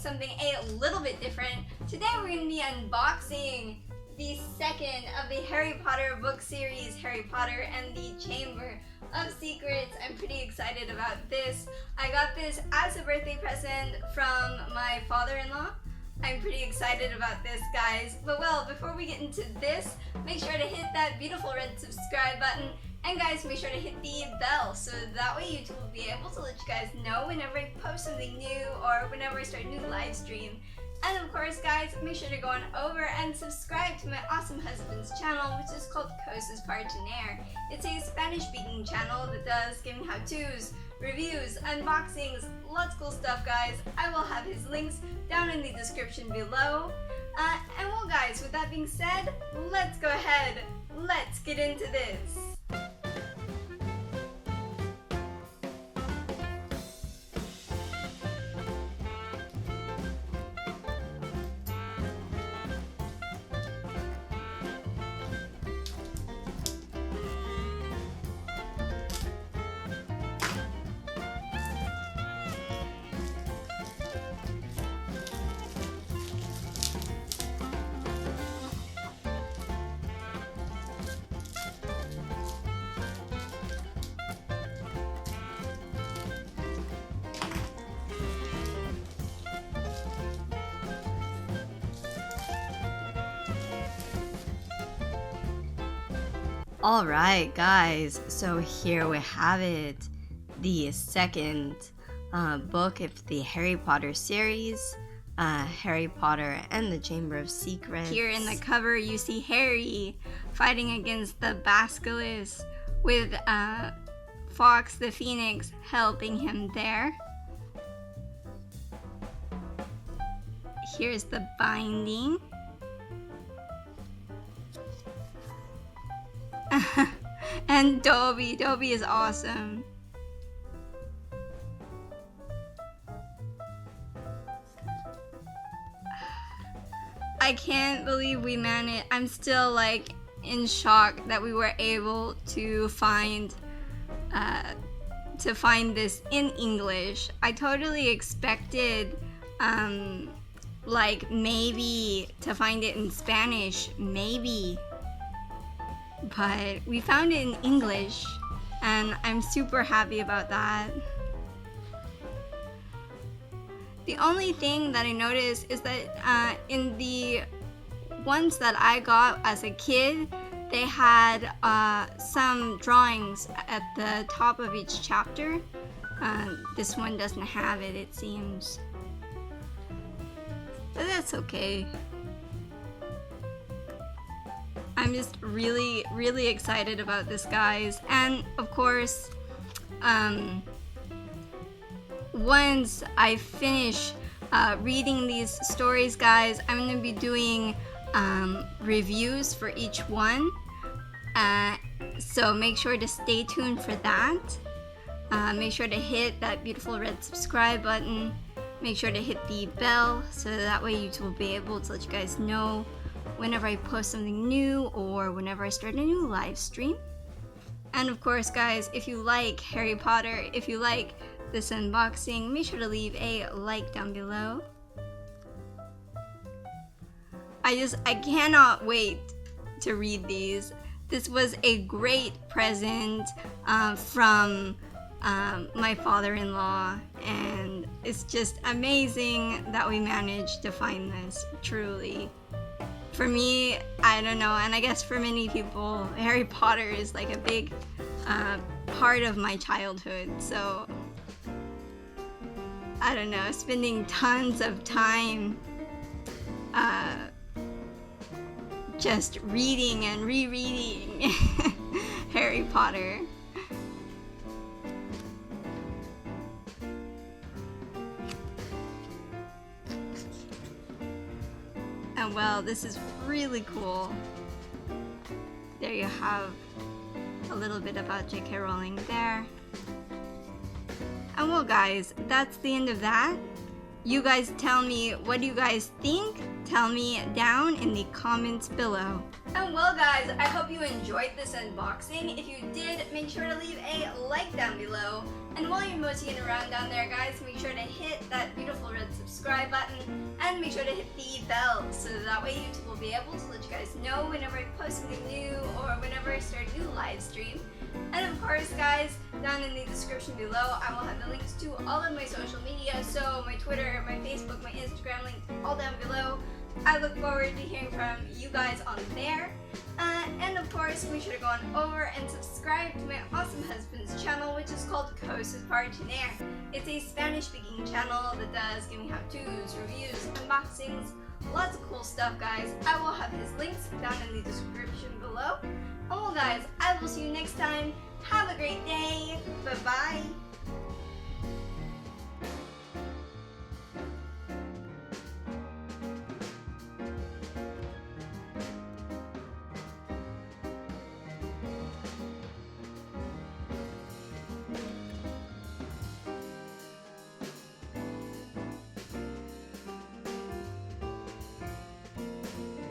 something a little bit different. Today we're going to be unboxing the second of the Harry Potter book series, Harry Potter and the Chamber of Secrets. I'm pretty excited about this. I got this as a birthday present from my father-in-law. I'm pretty excited about this, guys. But well, before we get into this, make sure to hit that beautiful red subscribe button. And guys, make sure to hit the bell so that way YouTube will be able to let you guys know whenever I post something new or whenever I start a new live stream. And of course, guys, make sure to go on over and subscribe to my awesome husband's channel, which is called Cosas Partener. It's a Spanish-speaking channel that does gaming how-tos, reviews, unboxings, lots of cool stuff, guys. I will have his links down in the description below. And well, guys, with that being said, let's go ahead. Let's get into this. Alright guys, so here we have it, the second book of the Harry Potter series, Harry Potter and the Chamber of Secrets. Here in the cover you see Harry fighting against the Basilisk with Fox the Phoenix helping him there. Here's the binding. And Dobby is awesome. I can't believe we managed. I'm still like in shock that we were able to find this in English. I totally expected like maybe to find it in Spanish, maybe. But we found it in English, and I'm super happy about that. The only thing that I noticed is that in the ones that I got as a kid, they had some drawings at the top of each chapter. This one doesn't have it, it seems. But that's okay. I'm just really, really excited about this, guys. And of course, once I finish reading these stories, guys, I'm going to be doing reviews for each one. So make sure to stay tuned for that. Make sure to hit that beautiful red subscribe button. Make sure to hit the bell so that way YouTube will be able to let you guys know whenever I post something new or whenever I start a new live stream. And of course, guys, if you like Harry Potter, if you like this unboxing, make sure to leave a like down below. I cannot wait to read these. This was a great present from my father-in-law, and it's just amazing that we managed to find this, truly. For me, I don't know, and I guess for many people, Harry Potter is like a big part of my childhood, so I don't know, spending tons of time just reading and rereading Harry Potter. And well, this is really cool. There you have a little bit about J.K. Rowling there. And well, guys, that's the end of that. You guys tell me, what do you guys think? Tell me down in the comments below. And well, guys, I hope you enjoyed this unboxing. If you did, make sure to leave a like down below. And while you're moseying around down there, guys, make sure to hit that beautiful red subscribe button and make sure to hit the bell so that way YouTube will be able to let you guys know whenever I post something new or whenever I start a new live stream. And of course, guys, down in the description below, I will have the links to all of my social media, so my Twitter, my Facebook, my Instagram links all down below. I look forward to hearing from you guys on there. And of course, make sure to go on over and subscribe to my awesome husband's channel, which is called Cosas Partiner. It's a Spanish-speaking channel that does giving how-tos, reviews, unboxings, lots of cool stuff, guys. I will have his links down in the description below. And well, guys, I will see you next time. Have a great day. Bye-bye.